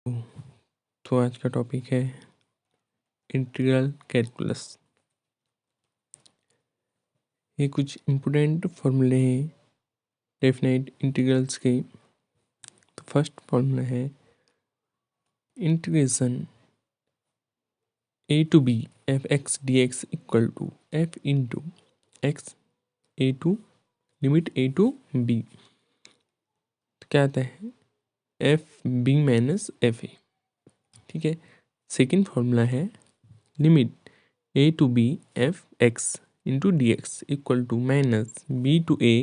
तो आज का टॉपिक है इंटीग्रल कैलकुलस। ये कुछ इम्पोर्टेंट फॉर्मूले हैं डेफिनेट इंटीग्रल्स के। तो फर्स्ट फॉर्मूला है integration a to b f x dx equal to f into x a to limit a to b। तो क्या आता है f b minus f a। ठीक है। सेकेंड फॉर्मूला है limit a to b f x into D x equal to minus b to a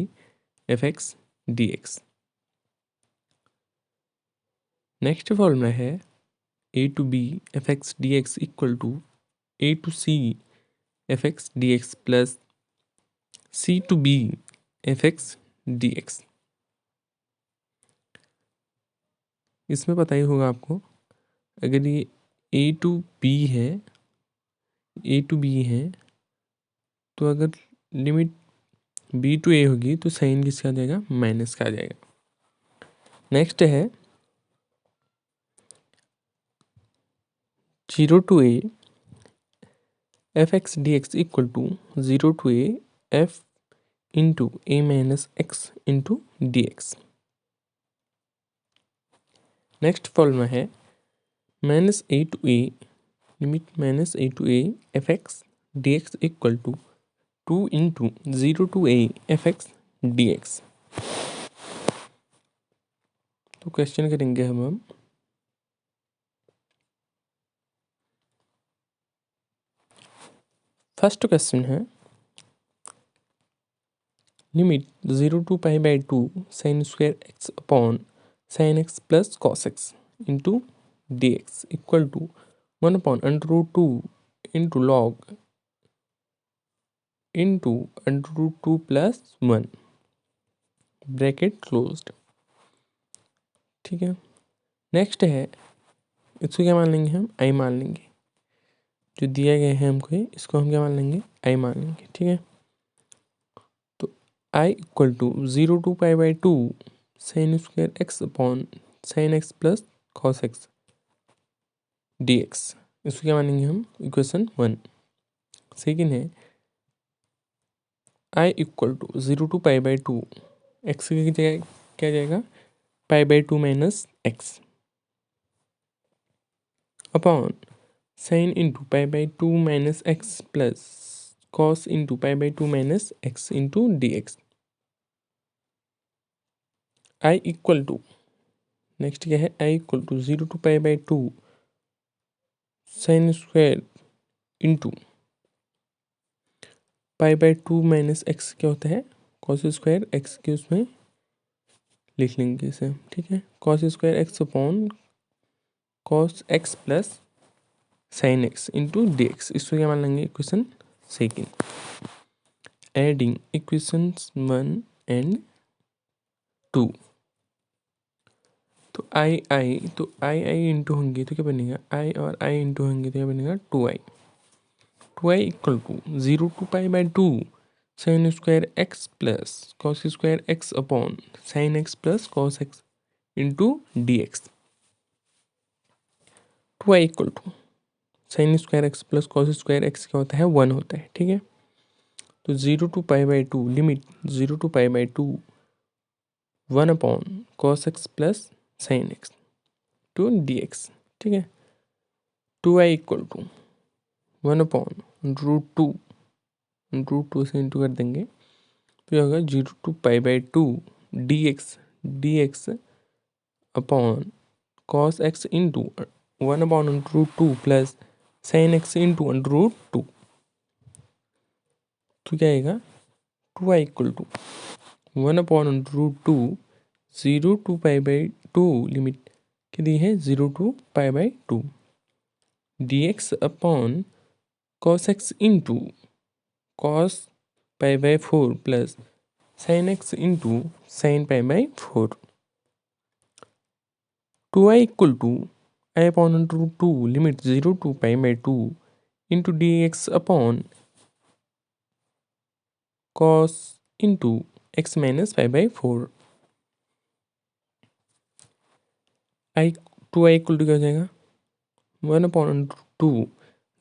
F x D x. Next formula है a to b F x D x equal to a to c F x D X plus c to b F x D x. इसमें पता ही होगा आपको, अगर ये a to b है, a to b है, तो अगर लिमिट b to a होगी तो साइन किसका आ जाएगा, माइनस का आ जाएगा। नेक्स्ट है 0 to a F x D x equal to 0 to a F into a minus X into D x. Next formula है minus a to a limit minus a to a F x D x equal to 2 into 0 to a F x D x. तो question करेंगे हम first question है limit 0 to pi by 2 sine square x upon sine x plus cos x into D x equal to 1 upon under root 2 into log into under root 2 plus 1 bracket closed. ठीक है। Next है इसको क्या मान लेंगे हम, आई मान लेंगे। जो दिया गया है हमको इसको हम क्या मान लेंगे, आई मान लेंगे। ठीक है। तो I equal to 0 to pi by 2 sine square x upon sine x plus cos x D X. इसको क्या मानेंगे हम, इक्वेशन 1। सेकेंड है I equal to 0 to pi by 2 X की जगह क्या जाएगा, pi by 2 minus X upon sine into pi by 2 minus X plus cos into pi by 2 minus X into D x. I equal to next क्या है, I equal to 0 to pi by 2 sine square into pi by 2 minus X क्या होता है, cos square x के उसमें लिख लेंगे इसे। ठीक है। Cos square x upon cos x plus sine x into D X. इसको क्या मान लेंगे, equation second. Adding equations 1 and 2। तो आई इंटू होंगे तो क्या बनेगा, आई और आई इंटू होंगे तो क्या बनेगा 2i। 2i equal to 0 to pi by 2 sine square x plus cos square x upon sine x plus cos x into D x. 2i equal to sine square x plus cos square x क्या होता है, 1 होता है। ठीक है। तो 0 to pi by 2 limit 0 to pi by 2 1 upon cos x plus sine x to d x. ठीक है। 2i equal to 1 upon root two से इंटू कर देंगे तो यह होगा 0 to pi by 2 d x upon cos x into 1 upon root 2 plus sine x into under root 2। तो क्या आएगा, 2i equal to 1 upon root 2 0 to pi by 2 limit क्या दी है, 0 to pi by 2 d x upon cos x into cos pi by 4 plus sine x into sine pi by 4। 2i equal to I upon root 2 limit 0 to pi by 2 into D x upon cos into x minus pi by 4। I two I equal to क्या हो जाएगा 1/2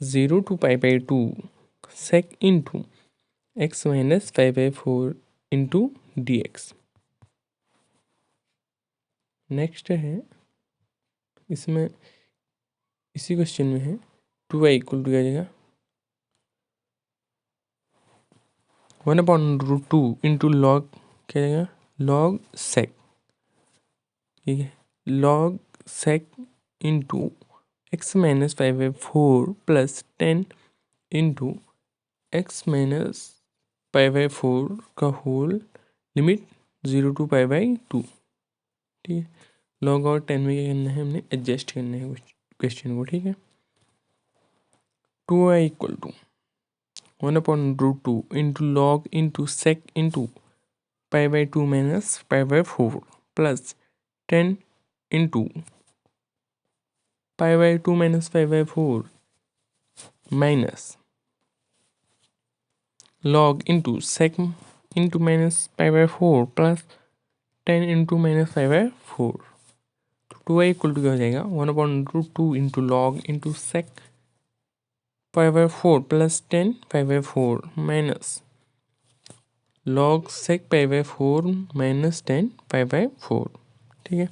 0 to π/2 sec into x minus 5/4 into dx। Next है इसमें, इसी question में है 2y equal to क्या हो जाएगा 1/√2 इंटू लॉग क्या जाएगा लॉग सेक, ठीक है, log sec into x minus 5/4 plus 10 into x minus 5/4 का होल लिमिट 0 to π/2, ठीक है। लॉग और 10 में क्या करना है, हमने एडजस्ट करना है क्वेश्चन को, ठीक है। 2y equal to 1/√2 into log into sec into π/2 minus 5/4 plus 10 into π/2 minus 5/4 minus log into sec into minus 5/4 plus 10 into minus 5/4। तो 2y इक्वल टू क्या हो जाएगा 1/√2 into log into sec 5/4 plus 10 5/4 minus log sec 5/4 minus 10 5/4, ठीक है।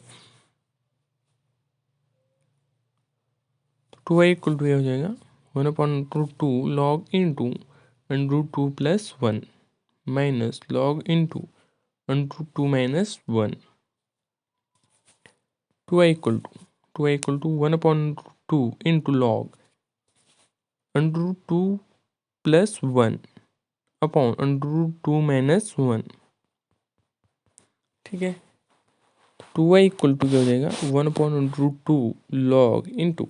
तो 2y equal to क्या हो जाएगा 1/√2 log into √2 plus 1 minus log into √2 minus 1। 2y equal to 1/2 into log √2 plus 1 upon √2 minus 1, ठीक है। 2y इक्वल टू क्या हो जाएगा 1/√2 log into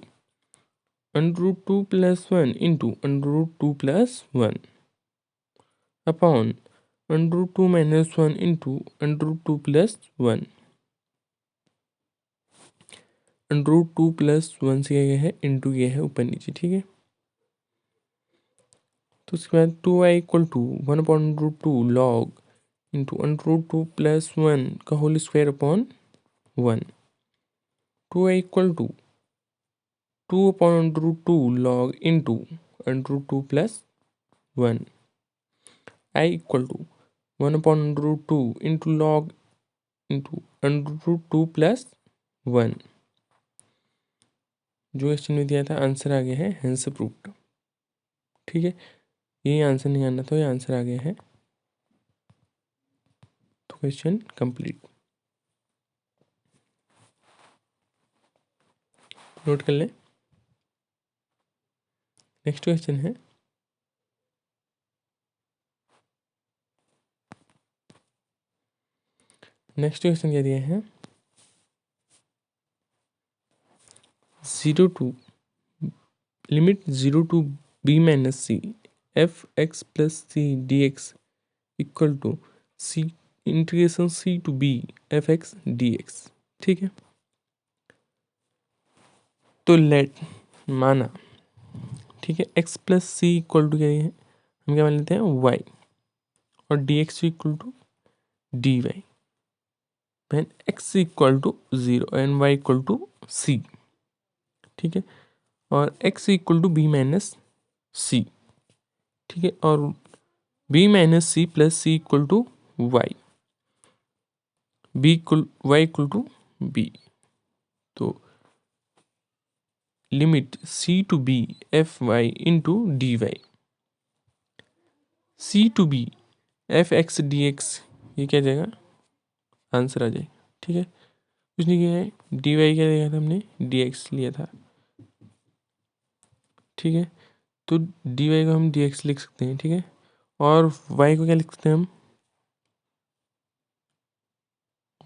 √2 plus 1 into √2 plus 1 upon √2 minus 1 into √2 plus 1। √2 plus 1 से क्या है इंटू ये है ऊपर नीचे, ठीक है। तो उसके बाद 2y equal to 1/√2 log into √2 plus 1 का whole square upon 1। 2y equal to 2/√2 log into √2 plus 1। I equal to 1/√2 into log into √2 plus 1। जो क्वेश्चन में दिया था आंसर आ गया है, हेंस प्रूव्ड, ठीक है। ये आंसर नहीं आना था, ये आंसर आ गया है, तो क्वेश्चन कंप्लीट। नोट कर लें। नेक्स्ट क्वेश्चन है क्या दिया है 0 to limit 0 to b minus c f x plus c dx equal to c integration c to b f x dx, ठीक है। तो लेट माना, ठीक है, x plus c equal to क्या है, हम क्या मान लेते हैं y, और dx equal to dy when x equal to 0 and y equal to c, ठीक है, और x equal to b minus c, ठीक है, और b minus c plus c equal to y, y equal to b। तो limit c to b f y into d y, c to b f x D x, ये क्या जाएगा answer आ जाएगा, ठीक है। कुछ नहीं किया है, डी वाई क्या लिया था हमने, डी एक्स लिया था, ठीक है। तो डी वाई को हम डी एक्स लिख सकते हैं, ठीक है, और वाई को क्या लिख सकते हैं हम,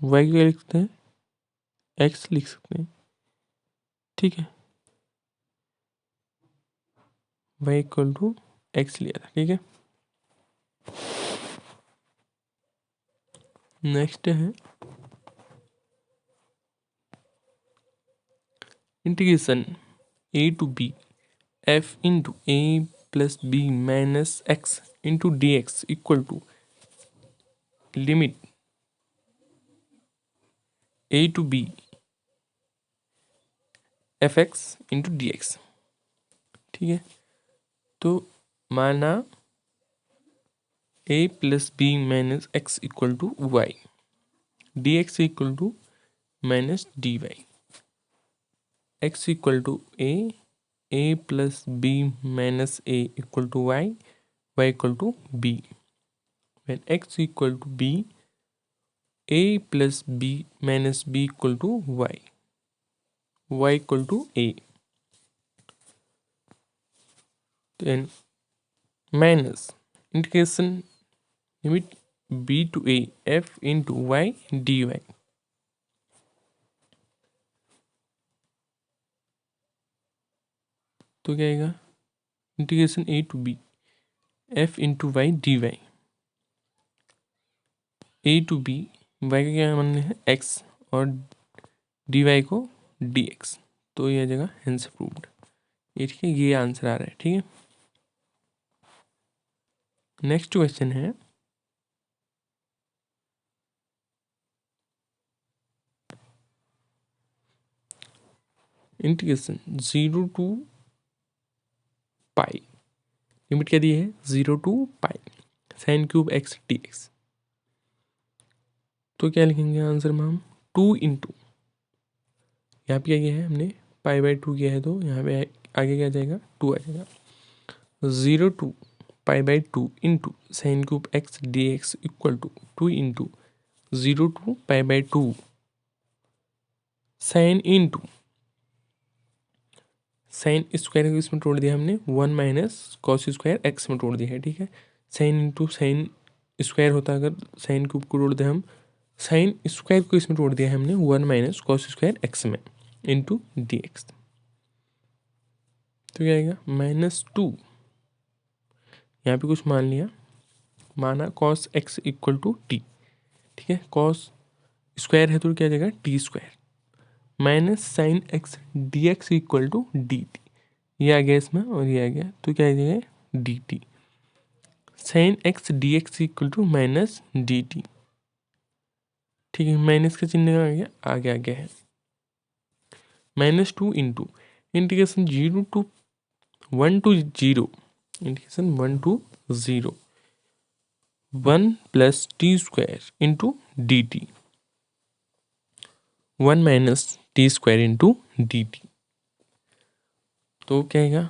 वाई को क्या लिख सकते हैं एक्स लिख सकते हैं, ठीक है, वाई इक्वल टू एक्स लिया था, ठीक है। नेक्स्ट है integration a to b f into A plus B minus X into D x equal to limit a to b F X into D x. ठीक है, तो माना A plus B minus X equal to Y, D x equal to minus D Y, X equal to A plus B minus A equal to Y, Y equal to B. when x equal to b, a plus b minus b equal to y, y equal to a, then minus integration limit b to a f into y dy, तो क्या आएगा integration a to b f into y d y, a to b y का क्या मानना है x और d y को d x, तो यह जगह हेंस प्रूव्ड। ये ठीक है, ये आंसर आ रहा है। ठीक है, नेक्स्ट क्वेश्चन है इंटीग्रेशन 0 टू पाई, लिमिट क्या दी है 0 to pi sine cube x D x, तो क्या लिखेंगे आंसर में हम 2 इंटू, यहाँ पे क्या किया है हमने पाई बाई 2 किया है, तो यहाँ पे आगे क्या आ जाएगा 2 आ जाएगा, 0 to pi by 2 into sine cube x D x equal to 2 into 0 to pi by 2 sine into sine square को इसमें तोड़ दिया हमने 1 माइनस कॉस स्क्वायर एक्स में तोड़ दिया है। ठीक है, साइन इंटू साइन स्क्वायर होता अगर साइन क्यूब को तोड़ दे हम, साइन स्क्वायर को इसमें तोड़ दिया है हमने 1 माइनस कॉस स्क्वायर एक्स में इंटू डी एक्स, तो क्या आएगा -2, यहाँ पे कुछ मान लिया, माना cos x equal to t. ठीक है, कॉस स्क्वायर है तो क्या जाएगा t square minus sine x D x equal to d t, ये आ गया इसमें और ये आ गया, तो क्या आ जाएगा d t, sine x D x equal to minus d t. ठीक है, माइनस का चिन्ह आ गया, आ गया है -2 into integration 0 to 1 to 0, integration 1 to 0 1 plus t square into D t, 1 minus T square into D T, तो क्या आएगा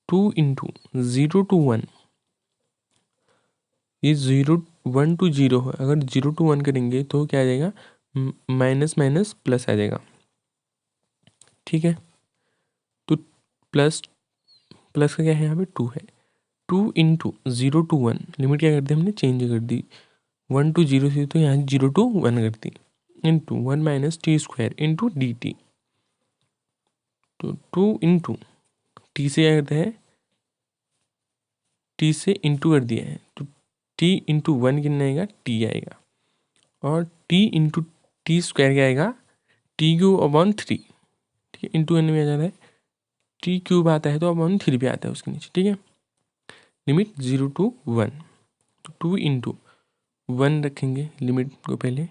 2 इंटू 0 टू 1, ये 0 1 टू 0 है, अगर 0 टू 1 करेंगे तो क्या आ जाएगा माइनस माइनस प्लस आ जाएगा। ठीक है, तो प्लस प्लस का क्या है यहाँ पे 2 है, 2 इंटू 0 टू 1, लिमिट क्या कर दी हमने चेंज कर दी 1 टू 0 से, तो यहाँ 0 टू 1 कर दी into 1 minus T square into D T, तो 2 इंटू टी से क्या करते हैं टी से इंटू कर दिया है, तो टी इंटू 1 कितना आएगा टी आएगा, और टी इंटू टी स्क्वायर क्या आएगा टी क्यूब अपॉन 3। ठीक है, इंटू करने में आ जाता है टी क्यूब आता है तो अपॉन 3 भी आता है उसके नीचे। ठीक है, लिमिट 0 टू 1, तो 2 इंटू 1 रखेंगे लिमिट को पहले,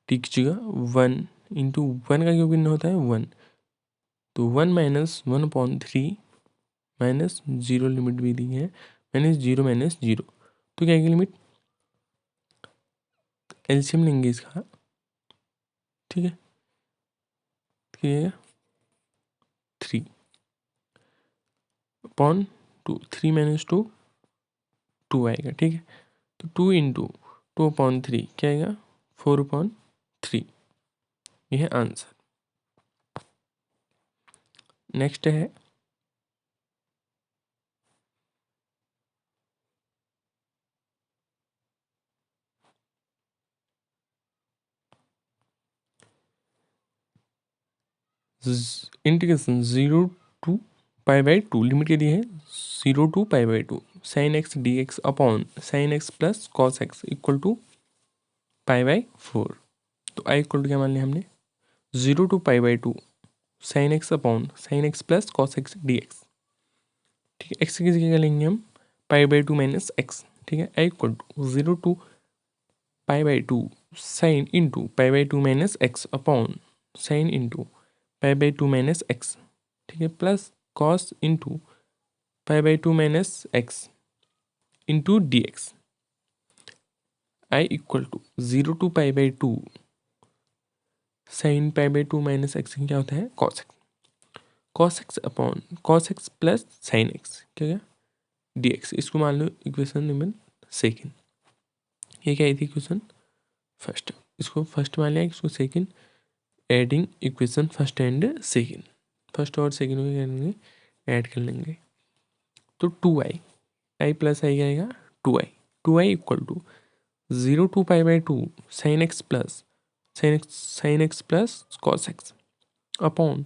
टी की जगह 1 इंटू 1 का क्यूब कितना होता है 1, तो 1 माइनस 1/3 माइनस 0 लिमिट भी दी है माइनस 0, तो क्या आएगी लिमिट एलसीएम लेंगे इसका। ठीक है, क्या 3 अपॉन 2, 3 माइनस 2 2 आएगा। ठीक है, तो 2 इंटू 2/3 क्या आएगा 4/3, यह है आंसर। नेक्स्ट है integration 0 to pi by 2, limit क्या दी है 0 to pi by 2 sine x D x upon sine x plus cos x equal to pi by 4, तो आई इक्वल टू क्या मान लिया हमने 0 to pi by 2 sine x upon sine x plus cos x D x. ठीक है, x की जगह लेंगे हम पाई बाई 2 माइनस एक्स। ठीक है, I equal to 0 to pi by 2 sine into pi by 2 minus X upon sine into pi by two minus X, ठीक है, plus cos into pi by two minus X into D x. I equal to 0 to pi by two sine pi by two minus X क्या होता है, cos X. Cos x upon cos x plus sine X क्या गया, D X. इसको मान लो equation number second. ये क्या आई थी इक्वेशन फर्स्ट, इसको फर्स्ट मान लिया, इसको second. Adding equation first and second, first और सेकेंड को करेंगे ऐड कर लेंगे। तो 2i, आई प्लस आई क्या आएगा 2i। 2i equal to 0 to pi by two sine x plus cos x upon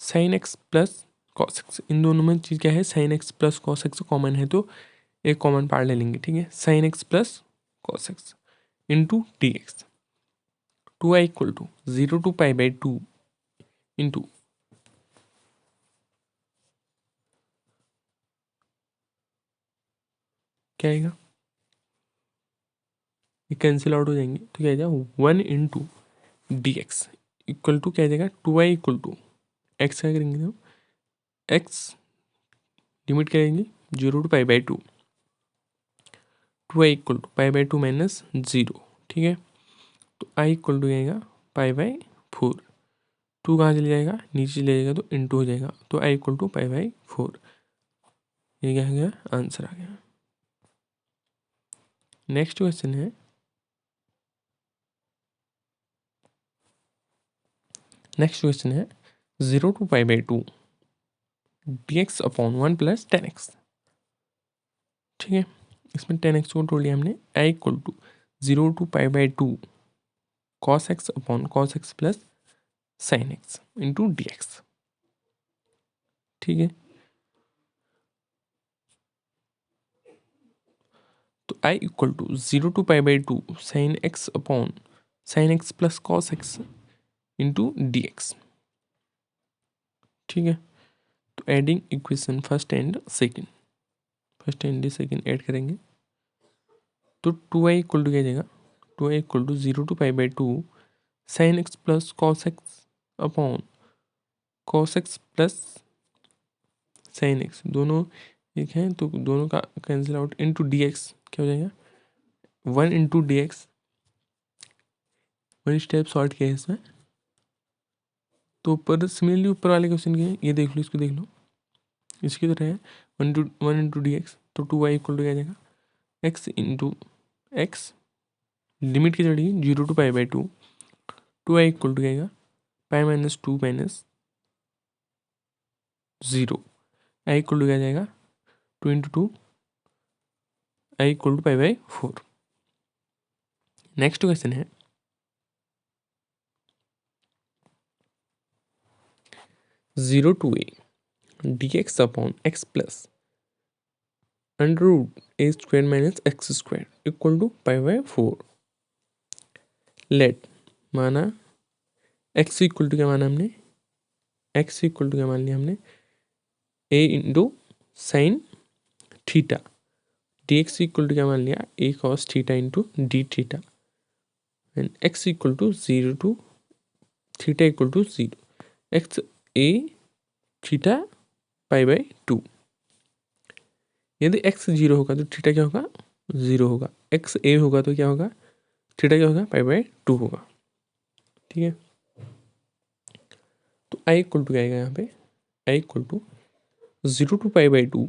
sine x plus cos X. इन दोनों में चीज़ क्या है, sine x plus cos X common है तो एक कॉमन पार्ट ले लेंगे, ठीक है। Sine x plus cos x into D x. 2i equal to 0 to pi by two into क्या आएगा, ये कैंसिल आउट हो जाएंगे तो क्या आ जाएगा 1 into D x equal to क्या आ जाएगा 2i इक्वल टू एक्स क्या करेंगे तो एक्स लिमिट करेंगे 0 to pi by two, 2i equal to pi by two minus 0, ठीक है। तो i इक्वल टू आएगा पाई बाई 4। 2 कहाँ चले जाएगा, नीचे चले जाएगा तो इंटू हो जाएगा, तो i equal to pi by 4। ये क्या हो गया, आंसर आ गया। नेक्स्ट क्वेश्चन है, है 0 to pi by two d x upon 1 plus 10x, ठीक है। इसमें 10x को तोड़ लिया हमने। i equal to 0 to pi by two cos x upon cos x plus sine x into D x, ठीक है। तो i equal to 0 to pi by two sine x upon sine x plus cos x into D x, ठीक है। तो adding equation first and second add करेंगे तो 2i equal to क्या जाएगा, 2i equal to 0 to pi by two sine x plus cos x upon cos x plus sine x, दोनों एक है तो दोनों का cancel out into D x क्या हो जाएगा 1 into D x. 1 step short किया है इसमें। तो ऊपर सिमिलरली ऊपर वाले क्वेश्चन के ये देख लो, इसको देख लो, इसकी तरह है 1 इंटू डी एक्स। तो 2i इक्वल टू क्या जाएगा एक्स इंटू एक्स, लिमिट की चढ़ी 0 to pi by two, 2i equal to क्या आएगा pi minus 2 minus 0। I equal to क्या जाएगा 2 into 2, I equal to pi by 4। Next question है 0 to a d x upon x plus under root a square minus x square equal to pi by 4। Let माना x equal to क्या माना हमने, x equal to क्या मान लिया हमने A into sine theta, D x equal to क्या मान लिया A cos theta into D theta, and X equal to 0 to theta equal to 0, X A theta pi by 2। यदि एक्स 0 होगा तो थीटा क्या होगा 0 होगा, एक्स ए होगा तो क्या होगा थीटा क्या होगा पाई बाई 2 होगा, ठीक है। तो आई इक्वल टू क्या आएगा यहाँ पे, I equal to 0 to pi by two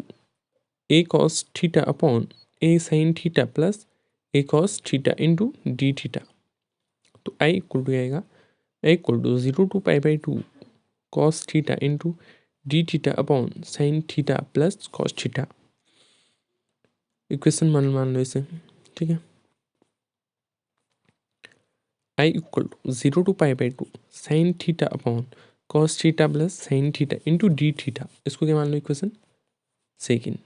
A cos theta upon A sine theta plus A cos theta into D theta. तो आई इक्वल टू आएगा I equal to 0 to pi by two cos theta into D theta upon sine theta plus cos theta. Equation मान लो इसे, ठीक है। I equal to 0 to pi by two sine theta upon cos theta plus sine theta into D theta, इसको क्या मान लो equation second.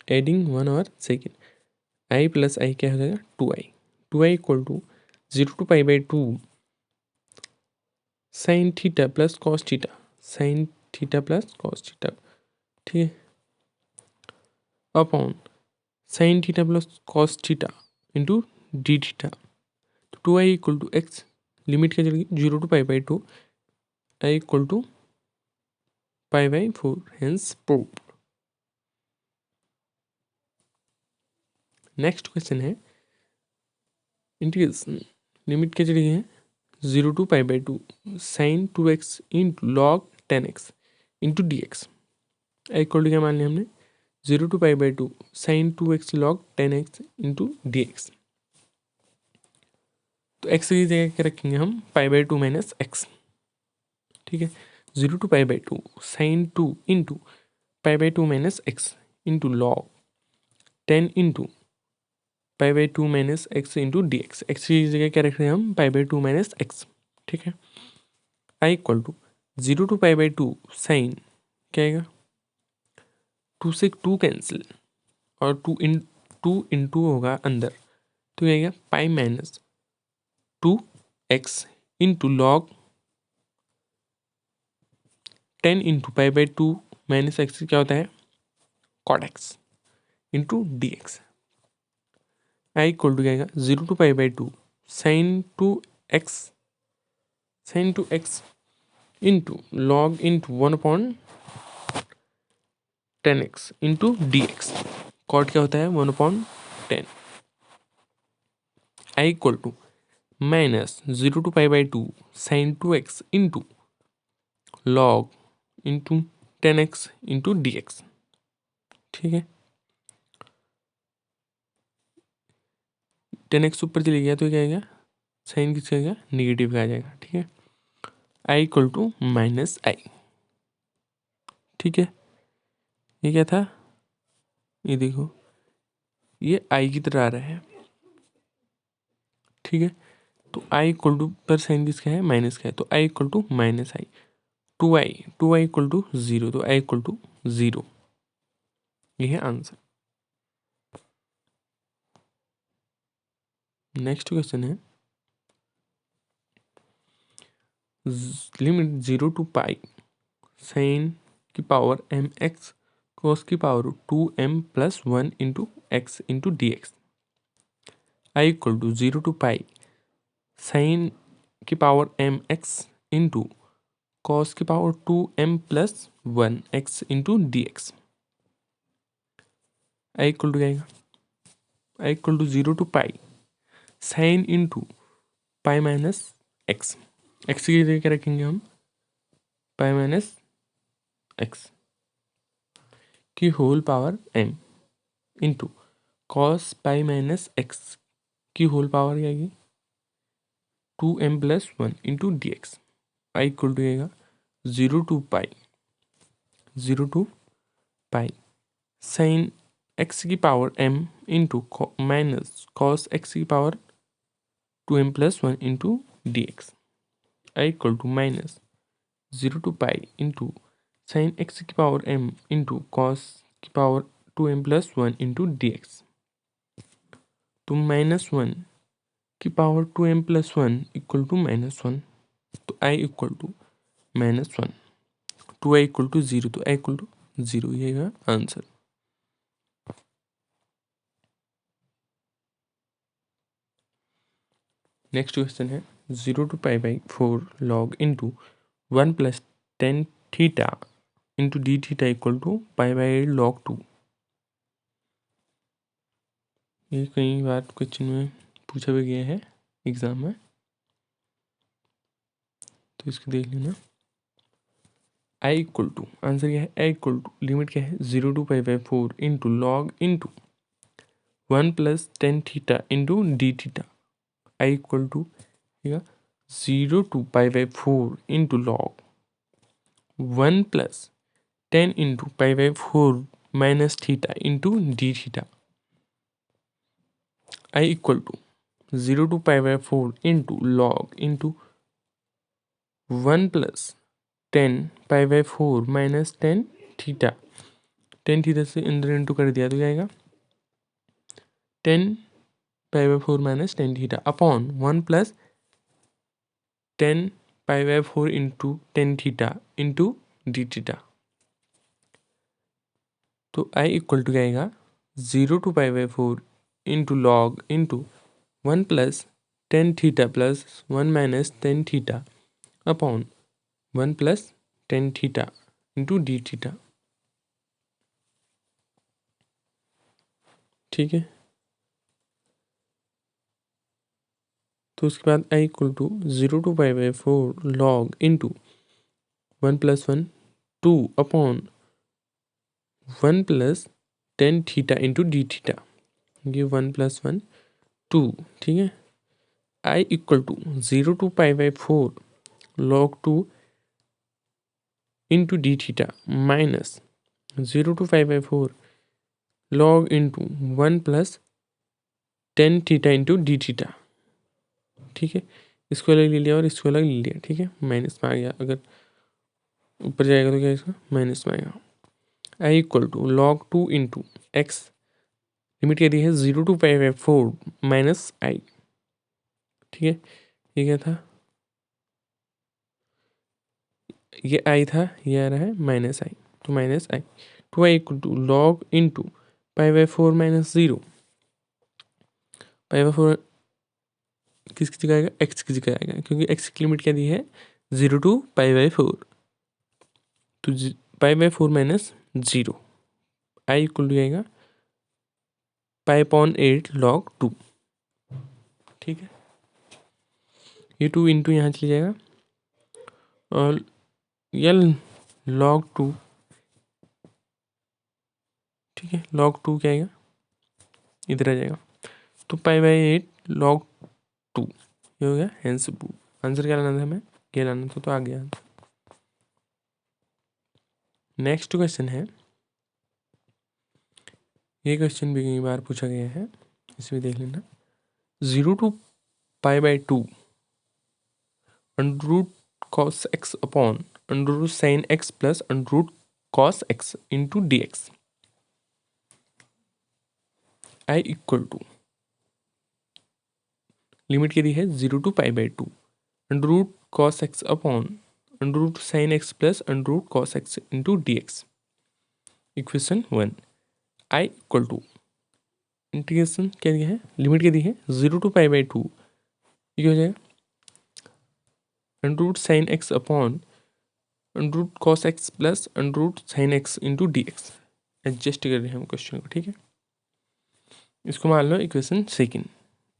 Adding 1 और सेकेंड, आई प्लस आई क्या हो जाएगा 2i equal to 0 to pi by two sine theta plus cos theta, sine theta plus cos theta, ठीक है, upon sine theta plus cos theta into D theta. तो 2i equal to x limit क्या चलेगी 0 to π/2 I equal to π/4 hence proved. Next question है integration limit क्या चली है 0 to π/2 sin 2x into log 10x into dx I equal to क्या मान लिया हमने 0 to π/2 sin 2x log 10x into dx। तो x की जगह क्या रखेंगे हम π/2 माइनस एक्स, ठीक है। 0 to π/2 sin 2 into π/2 minus X into log 10 into π/2 minus X into D X. X की जगह क्या रख रहे हैं हम π/2 माइनस एक्स, ठीक है। I equal to 0 to π/2 sign क्या आएगा 2 से 2 कैंसिल और 2 इंटू होगा अंदर तो क्या आएगा pi minus 2x into log 10 into π/2 minus X क्या होता है cot X into D x. I equal to क्या आएगा 0 to π/2 sine 2x into log into 1/10x into D X. Cot क्या होता है 1/10। I equal to minus 0 to π/2 sine 2x into log into 10x into D x, ठीक है। 10x ऊपर चले गया तो क्या आएगा साइन किसका आएगा निगेटिव का आ जाएगा, ठीक है। आई इक्वल टू माइनस आई, ठीक है। ये क्या था ये देखो ये आई की तरह आ रहा है, ठीक है। तो आई इक्वल टू पर साइन किसका है माइनस का है तो I equal to minus I 2i equal to 0 तो आई इक्वल टू 0, ये है आंसर। नेक्स्ट क्वेश्चन है लिमिट 0 to पाई साइन की पावर एम एक्स कोस की power 2m+1 into X into D x. I equal to 0 to pi sine की power M X into cos की power 2m+1 x into D x. I equal to क्या आएगा I equal to 0 to pi sine into pi minus X. X की जगह क्या रखेंगे हम pi minus X की whole power m into cos pi minus X की whole power क्या आएगी 2m+1 into D x. I equal to आएगा 0 to पाई साइन एक्स की power m into minus cos X की power 2m+1 into D x. I equal to minus 0 to pi into sine X की power m into cos की power 2m+1 into D x. तो -1 की power 2m+1 equal to -1 तो I equal to -1 2i equal to 0 तो I equal to 0, ये है answer. Next question है 0 to π/4 log into 1 + tan theta into D theta equal to π/8 log 2। ये कई बार question में पूछा भी गया है एग्जाम में, तो इसको देख लेना। आई इक्वल टू आंसर क्या है आई इक्वल टू लिमिट क्या है 0 to π/4 into log into 1 + tan theta into D theta. I equal to 0 to π/4 into log 1 + tan into π/4 minus theta into D theta. I equal to 0 to π/4 into log into 1 + tan π/4 minus tan theta. tan theta से अंदर into कर दिया तो क्या आएगा tan π/4 minus tan theta upon 1 + tan π/4 into tan theta into D theta. तो I equal to क्या आएगा 0 to π/4 into log into 1 + tan theta plus 1 minus tan theta upon 1 plus tan theta into D theta. ठीक है, तो उसके बाद I equal to 0 to π/4 log into 1 + 1 2 upon 1 plus tan theta into D theta. ये 1 + 1 2। ठीक है, I equal to 0 to π/4 log 2 into D theta minus 0 to π/4 log into 1 plus tan theta into D theta. ठीक है, इसको अलग ले लिया और इसको अलग ले लिया। ठीक है, माइनस में आ गया, अगर ऊपर जाएगा तो क्या इसका माइनस में आएगा। I equal to log 2 into X, limit क्या दी है 0 to π/4 माइनस आई। ठीक है, ये क्या था, ये आई था, ये आ रहा है माइनस आई, तो minus I. Two I equal to log into π/4 minus 0। π/4 किसकी जगह आएगा, एक्स की जगह आएगा, क्योंकि एक्स की लिमिट क्या दी है 0 to π/4। तो π/4 माइनस 0, आई इक्वल टू आएगा π/8 log 2। ठीक है, ये 2 इंटू यहाँ चले जाएगा और यल log 2। ठीक है, log 2 क्या आएगा, इधर आ जाएगा, तो π/8 log 2 ये हो गया हेंस प्रूफ। आंसर क्या लाना था हमें, ये लाना था, तो आ गया आंसर। नेक्स्ट क्वेश्चन है, ये क्वेश्चन भी कई बार पूछा गया है, इसे भी देख लेना। 0 to π/2 √ cos x upon √ sin x plus √ cos x into D x. I equal to, limit क्या दी है 0 to π/2 √ cos x upon √ sin x plus √ cos x into D x. Equation 1। I equal to, integration क्या दिया है, limit क्या दी है 0 to π/2, ये हो जाएगा √ sin x upon √ cos x plus √ sin x into D x. Adjust कर रहे हैं हम क्वेश्चन को। ठीक है, इसको मान लो equation second,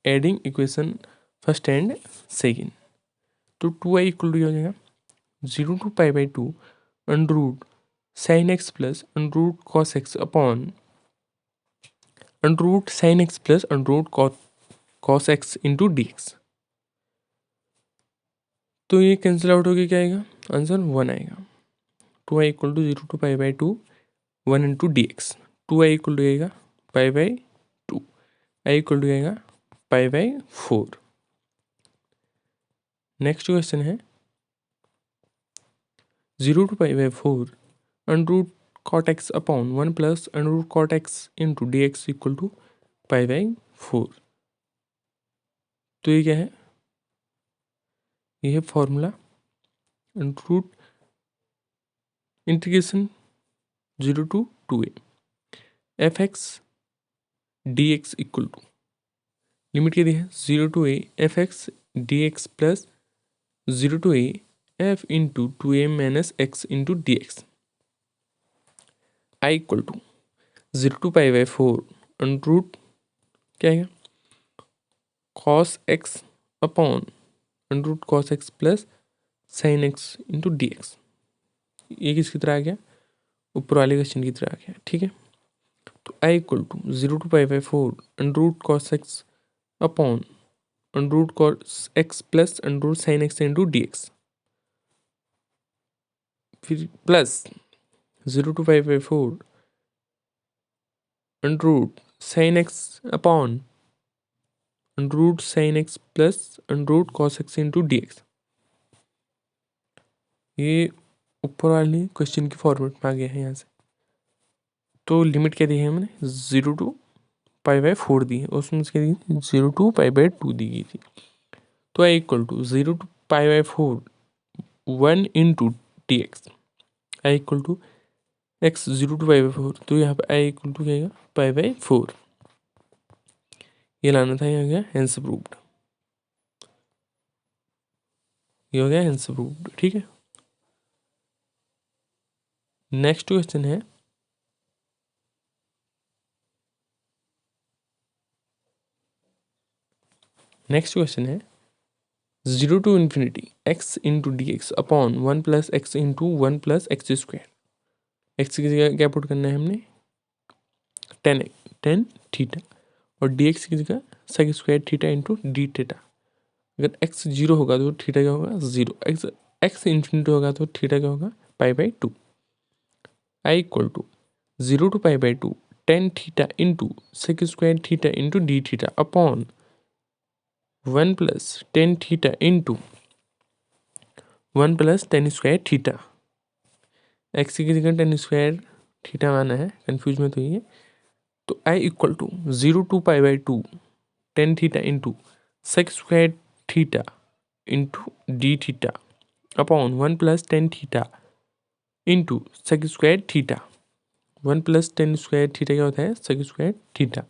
adding equation first and second. तो 2i इक्वल टू हो जाएगा 0 to π/2 √ sin x plus √ cos x upon √ sin x plus √ cos x into D x. तो ये कैंसिल आउट होकर क्या आएगा, आंसर 1 आएगा। 2i equal to 0 to π/2 1 into D x. 2i equal to आएगा π/2, आई equal to आएगा π/4। नेक्स्ट क्वेश्चन है 0 to π/4 √ cot x upon 1 plus √ cot x into D x equal to π/4। तो ये क्या है, ये है formula root integration 0 to 2a F x D x equal to, limit क्या दी है 0 to a F x D X plus 0 to a F into 2a minus X into D x. I equal to 0 to π/4 √ क्या है cos x upon √ cos x plus sin x into D x. ये किसकी तरह आ गया, ऊपर वाले question की तरह आ गया। ठीक है, तो I equal to 0 to π/4 √ cos x upon √ cos x plus √ sin x into D x, फिर plus 0 to π/4 √ sin x upon √ sin x plus √ cos x into D x. ये ऊपर वाली क्वेश्चन की फॉर्मेट में आ गया है यहाँ से। तो लिमिट क्या दी है हमने 0 to π/4 दी है, उसमें क्या दी 0 to π/2 दी गई थी। तो I equal to 0 to π/4 1 into D x. I equal to x 0 to π/4, तो यहाँ पे आई इक्वल टू क्या आएगा π/4। ये लाना था, यहाँ गया हेंस प्रूव्ड। ये हो गया हेंस प्रूव्ड। ठीक है, नेक्स्ट क्वेश्चन है zero to infinity x into D x upon one plus x into one plus x square. X की जगह क्या पुट करना है हमने, टेन थीटा, और डी एक्स की जगह sec square theta into D theta. अगर एक्स जीरो होगा तो थीटा क्या होगा, जीरो। एक्स इन्फिनिटी होगा तो थीटा क्या होगा, pi by two. I equal to zero to pi by two tan theta into sec square theta into D theta upon one plus tan theta into one plus tan square theta. X की जगह ten square theta माना है, confuse में तो ये। तो I equal to zero to pi by two tan theta into sec square theta into D theta upon one plus tan theta into sec square theta. One plus tan square theta क्या होता है, sec square theta.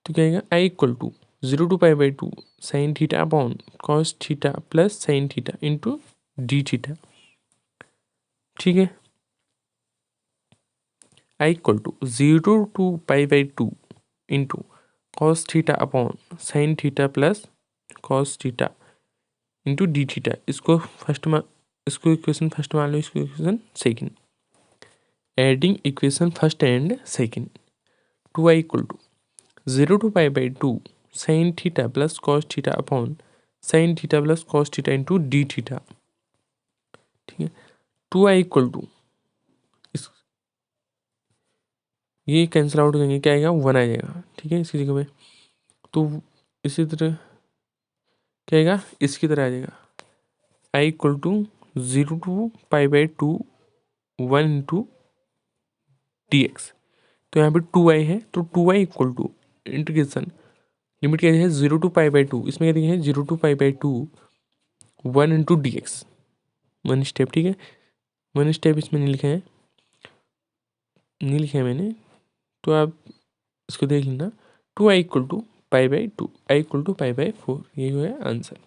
तो क्या आएगा, I equal to zero to pi by two sine theta upon cos theta plus sine theta into D theta. ठीक है, I equal to zero to pi by two into cos theta upon sine theta plus cos theta into D theta. इसको equation first मान लो, इसको equation second. Adding equation first and second, two I equal to zero to pi by two sine theta plus cos theta upon sine theta plus cos theta into D theta. ठीक है, two I equal to ये cancel out करेंगे, क्या आएगा, one आ जाएगा। ठीक है, इसकी जगह पे तो इसी तरह क्या आएगा, इसकी तरह आ जाएगा, I equal to zero to pi by two one into D x. तो यहाँ पे टू आई है, तो two I equal to integration limit क्या है, zero to pi by two, इसमें क्या दिया है, zero to pi by two one into D x, one step. ठीक है, वन स्टेप इसमें नहीं लिखा है, नहीं लिखा है मैंने, तो आप इसको देख लेना। Two I equal to pi by two, I equal to pi by four, यही है आंसर।